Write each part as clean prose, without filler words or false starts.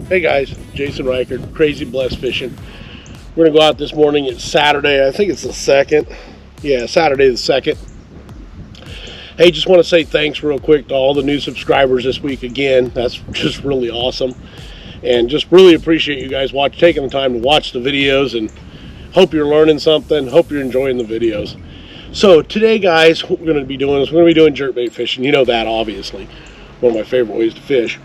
Hey guys, Jason Reichert, Crazy Blessed Fishing. We're gonna go out this morning. It's Saturday. I think it's the 2nd. Yeah, Saturday the 2nd. Hey, just want to say thanks real quick to all the new subscribers this week again. That's just really awesome. And just really appreciate you guys taking the time to watch the videos, and hope you're learning something. Hope you're enjoying the videos. So today, guys, what we're gonna be doing is we're gonna be doing jerkbait fishing. You know that, obviously. One of my favorite ways to fish.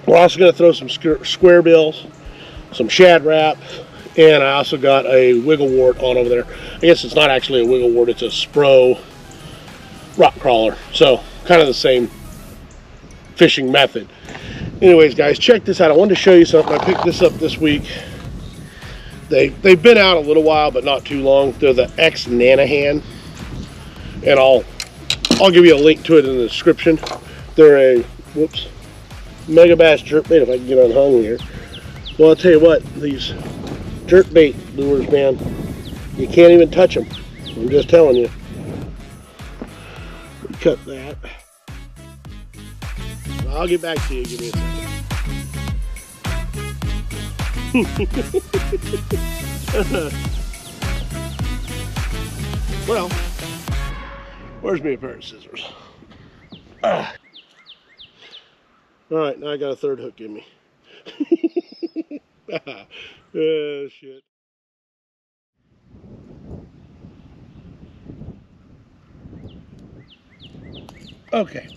We're also going to throw some square bills, some Shad Rap, and I also got a wiggle wart on over there. I guess it's not actually a wiggle wart, it's a Spro rock crawler. So kind of the same fishing method. Anyways, guys, check this out. I wanted to show you something. I picked this up this week. They've been out a little while, but not too long. They're the X Nanahan, and I'll give you a link to it in the description. They're a Megabass jerkbait, if I can get unhung here. Well, I'll tell you what, these jerkbait lures, man, you can't even touch them. I'm just telling you. Cut that. I'll get back to you. Give me a second. Well, where's me a pair of scissors? Alright, now I got a third hook in me. Oh, shit. Okay.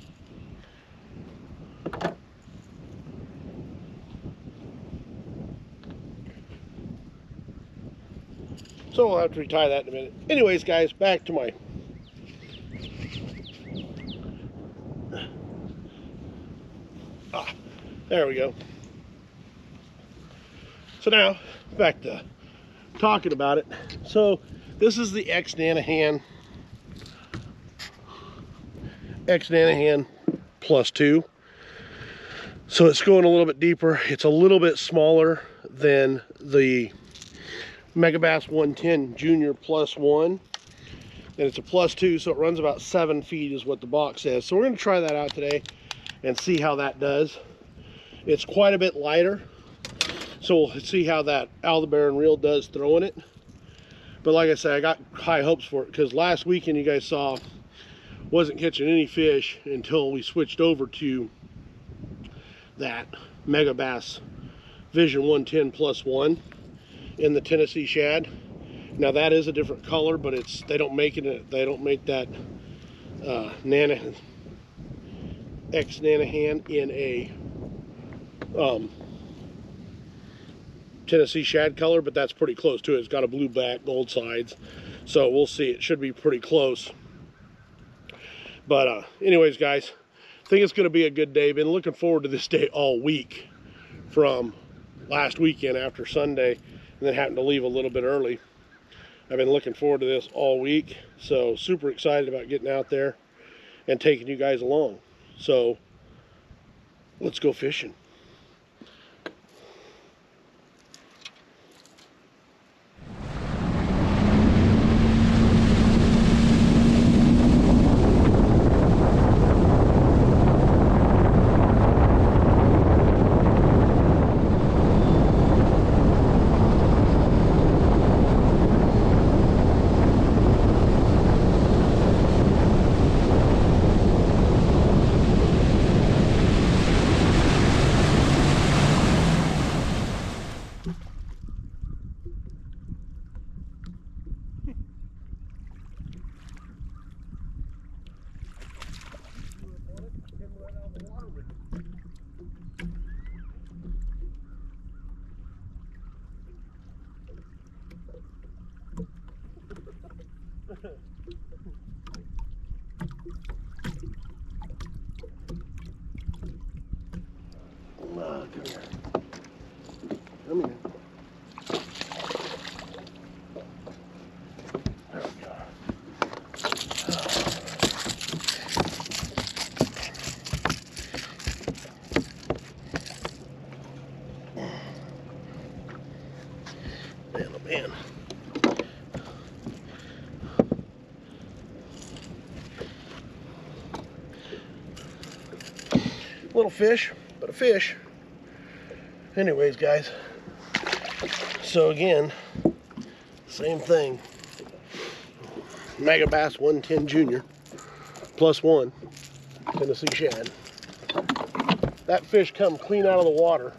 So we'll have to retie that in a minute. Anyways, guys, back to my... There we go. So now, back to talking about it. So this is the X Nanahan plus 2. So it's going a little bit deeper. It's a little bit smaller than the Megabass 110 Junior plus 1. And it's a plus 2, so it runs about 7 feet is what the box says. So we're going to try that out today and see how that does. It's quite a bit lighter, so we'll see how that Aldebaran reel does throwing it. But like I said, I got high hopes for it, because last weekend you guys saw wasn't catching any fish until we switched over to that Megabass Vision 110 plus 1 in the Tennessee Shad. Now that is a different color, but they don't make that X Nanahan in a Tennessee Shad color, but that's pretty close to it. It's got a blue back, gold sides, so we'll see. It should be pretty close. But anyways, guys, I think it's going to be a good day. Been looking forward to this day all week from last weekend after Sunday, and then happened to leave a little bit early. I've been looking forward to this all week, so super excited about getting out there and taking you guys along. So let's go fishing. Come here. There we go. Man, oh man. Little fish, but a fish. Anyways, guys. So again, same thing. Megabass 110 Junior plus 1 Tennessee shad. That fish come clean out of the water.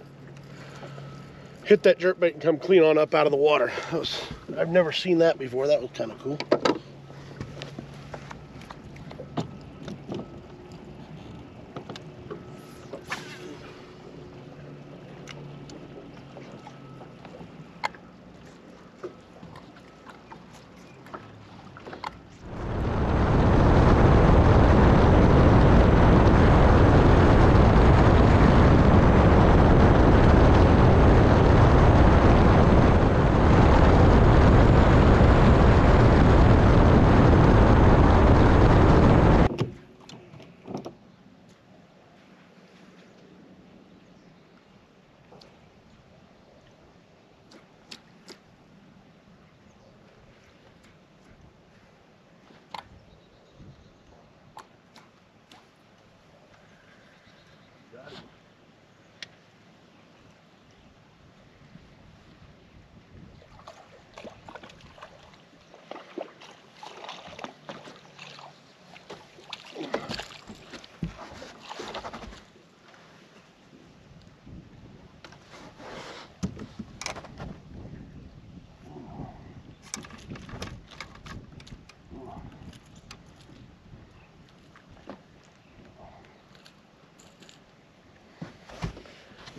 Hit that jerkbait and come clean on up out of the water. I've never seen that before. That was kind of cool.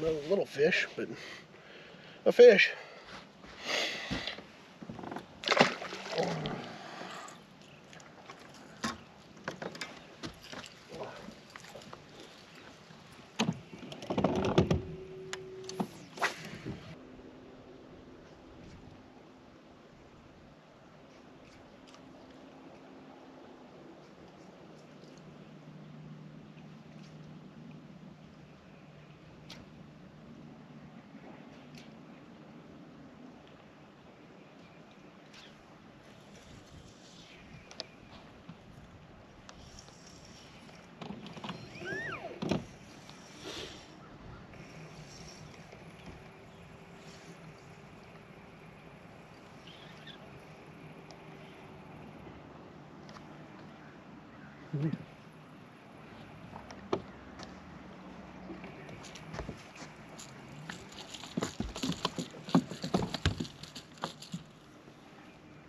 Another little fish, but a fish.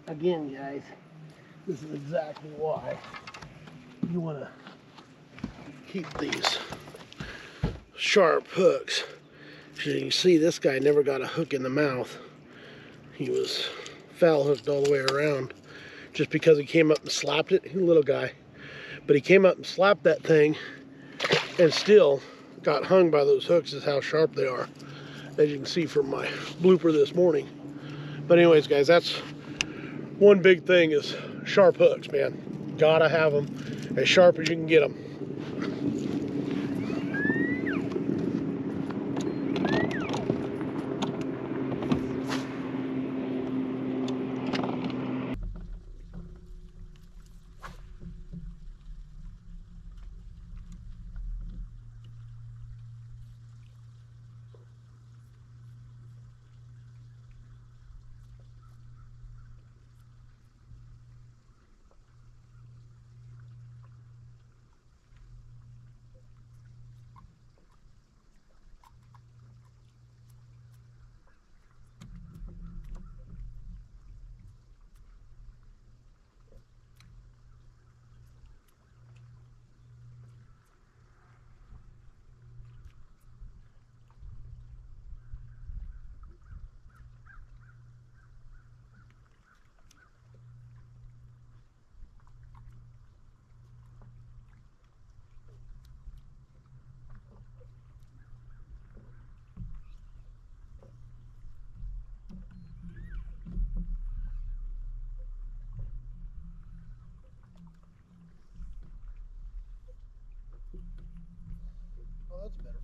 Again, guys, this is exactly why you want to keep these sharp hooks. As you can see, this guy never got a hook in the mouth. He was foul hooked all the way around just because he came up and slapped it. He's a little guy, but he came up and slapped that thing and still got hung by those hooks. Is how sharp they are, as you can see from my blooper this morning. But anyways, guys, that's one big thing, is sharp hooks, man. Gotta have them as sharp as you can get them.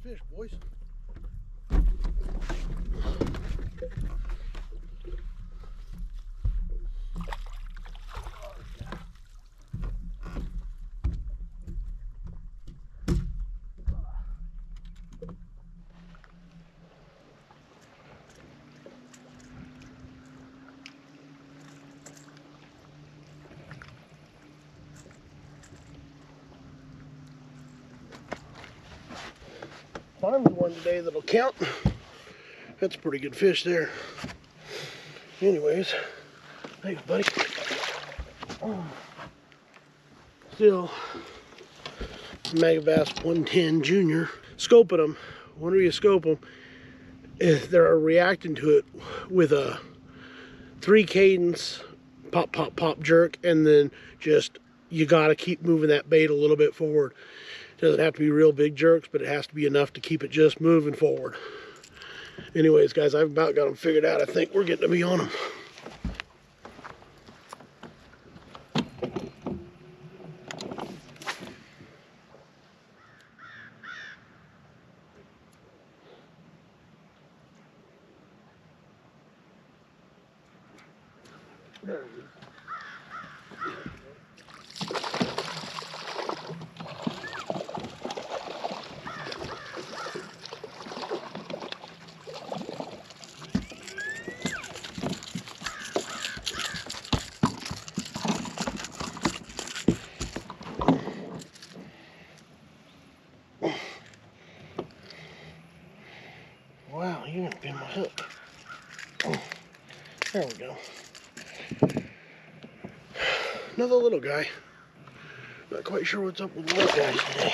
fish, boys. Find one today that'll count. That's a pretty good fish there. Anyways, thanks, buddy. Still, Megabass 110 Junior. Scoping them. Whenever you scope them, if they're reacting to it with a 3 cadence pop, pop, pop jerk, and then just you got to keep moving that bait a little bit forward. It doesn't have to be real big jerks, but it has to be enough to keep it just moving forward. Anyways, guys, I've about got them figured out. I think we're getting to be on them. There it is. Wow, you're gonna bend my hook. There we go. Another little guy. Not quite sure what's up with the little guys today.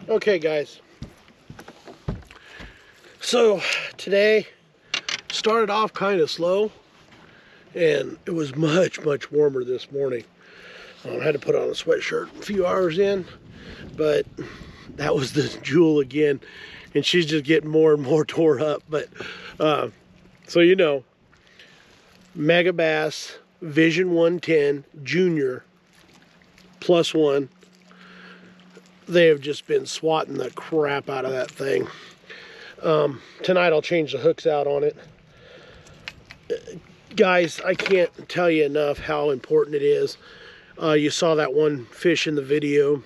Okay, guys, so today started off kind of slow, and it was much warmer this morning. I had to put on a sweatshirt a few hours in, but that was the Jewel again, and she's just getting more and more tore up. But so you know, Megabass Vision 110 Junior +1. They have just been swatting the crap out of that thing. Tonight I'll change the hooks out on it. Guys, I can't tell you enough how important it is. You saw that one fish in the video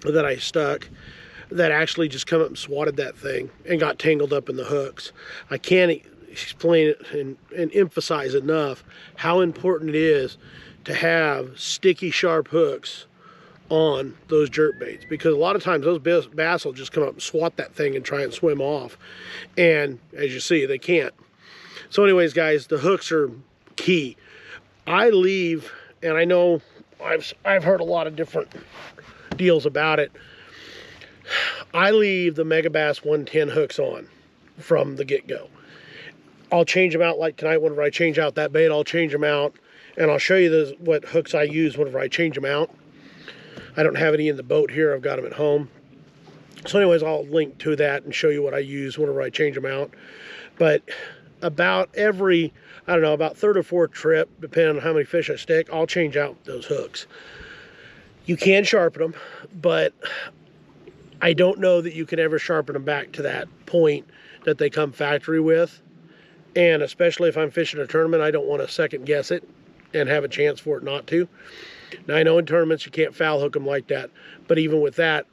that I stuck that actually just come up and swatted that thing and got tangled up in the hooks. I can't explain it and emphasize enough how important it is to have sticky, sharp hooks on those jerk baits, because a lot of times those bass will just come up and swat that thing and try and swim off, and as you see, they can't. So anyways, guys, the hooks are key. I leave, and I know I've heard a lot of different deals about it. I leave the Megabass 110 hooks on from the get-go. I'll change them out, like tonight whenever I change out that bait, I'll change them out, and I'll show you what hooks I use whenever I change them out. I don't have any in the boat here. I've got them at home. So anyways, I'll link to that and show you what I use whenever I change them out. But about every, I don't know, about third or fourth trip, depending on how many fish I stick, I'll change out those hooks. You can sharpen them, but I don't know that you can ever sharpen them back to that point that they come factory with. And especially if I'm fishing a tournament, I don't want to second guess it and have a chance for it not to. Now, I know in tournaments you can't foul hook them like that, but even with that,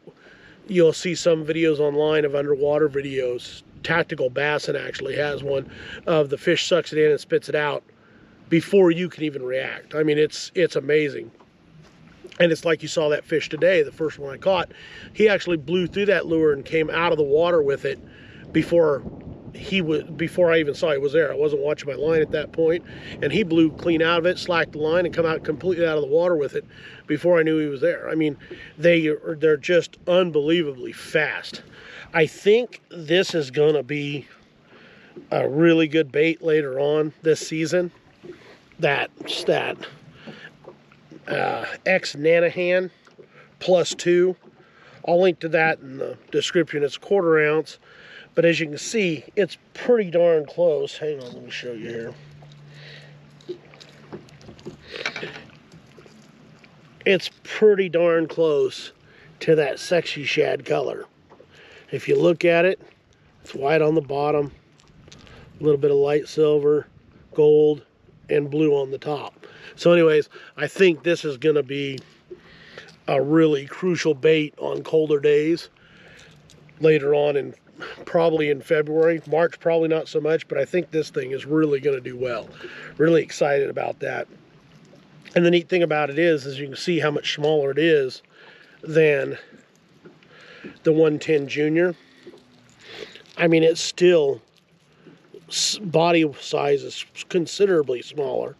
you'll see some videos online of underwater videos. Tactical Bassin actually has one of the fish sucks it in and spits it out before you can even react. I mean, it's amazing. And it's like you saw that fish today, the first one I caught. He actually blew through that lure and came out of the water with it before he was, before I even saw he was there, I wasn't watching my line at that point, and he blew clean out of it, slacked the line, and come out completely out of the water with it before I knew he was there. I mean, they're just unbelievably fast. I think this is going to be a really good bait later on this season. That X Nanahan +2. I'll link to that in the description. It's 1/4 ounce, but as you can see, it's pretty darn close. Hang on, let me show you here. It's pretty darn close to that sexy shad color. If you look at it, it's white on the bottom, a little bit of light silver, gold, and blue on the top. So anyways, I think this is going to be a really crucial bait on colder days later on, and probably in February. March probably not so much, but I think this thing is really going to do well. Really excited about that. And the neat thing about it is you can see how much smaller it is than the 110 Junior. I mean, it's still, body size is considerably smaller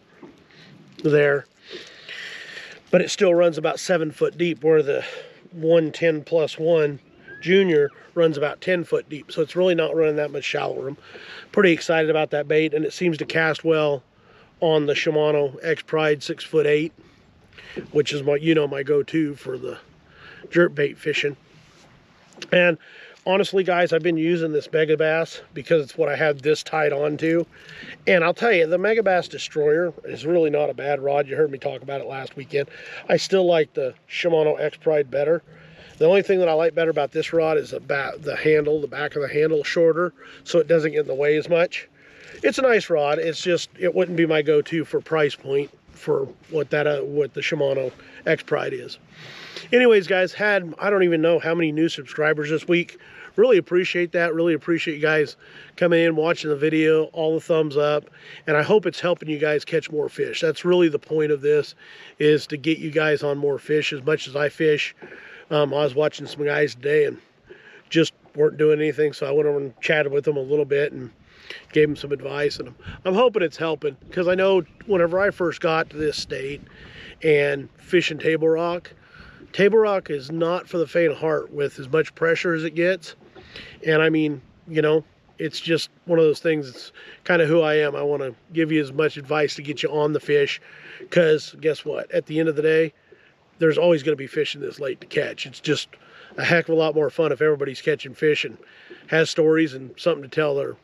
there, but it still runs about 7 foot deep, where the 110+1 Junior runs about 10 foot deep. So it's really not running that much shallow room. Pretty excited about that bait, and it seems to cast well on the Shimano X-Pride 6'8", which is my go-to for the jerk bait fishing. And honestly, guys, I've been using this Megabass because it's what I had this tied onto. And I'll tell you, the Megabass Destroyer is really not a bad rod. You heard me talk about it last weekend. I still like the Shimano X-Pride better. The only thing that I like better about this rod is the handle, the back of the handle shorter, so it doesn't get in the way as much. It's a nice rod. It's just, it wouldn't be my go-to for price point for what the Shimano X-Pride is. Anyways, guys, I don't even know how many new subscribers this week. Really appreciate that. Really appreciate you guys coming in, watching the video, all the thumbs up, and I hope it's helping you guys catch more fish. That's really the point of this, is to get you guys on more fish as much as I fish. I was watching some guys today and just weren't doing anything, so I went over and chatted with them a little bit and gave them some advice, and I'm hoping it's helping, because I know whenever I first got to this state and fishing Table Rock is not for the faint of heart with as much pressure as it gets. And I mean, you know, it's just one of those things. It's kind of who I am. I want to give you as much advice to get you on the fish, because guess what? At the end of the day, there's always going to be fishing this late to catch. It's just a heck of a lot more fun if everybody's catching fish and has stories and something to tell their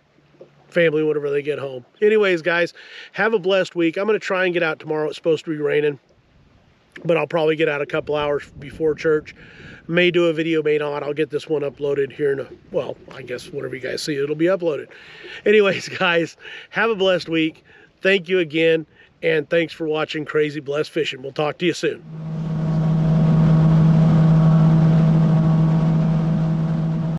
family whenever they get home. Anyways, guys, have a blessed week. I'm going to try and get out tomorrow. It's supposed to be raining, but I'll probably get out a couple hours before church. May do a video, may not. I'll get this one uploaded here in well, I guess whenever you guys see it, it'll be uploaded. Anyways, guys, have a blessed week. Thank you again, and thanks for watching Crazy Blessed Fishing. We'll talk to you soon.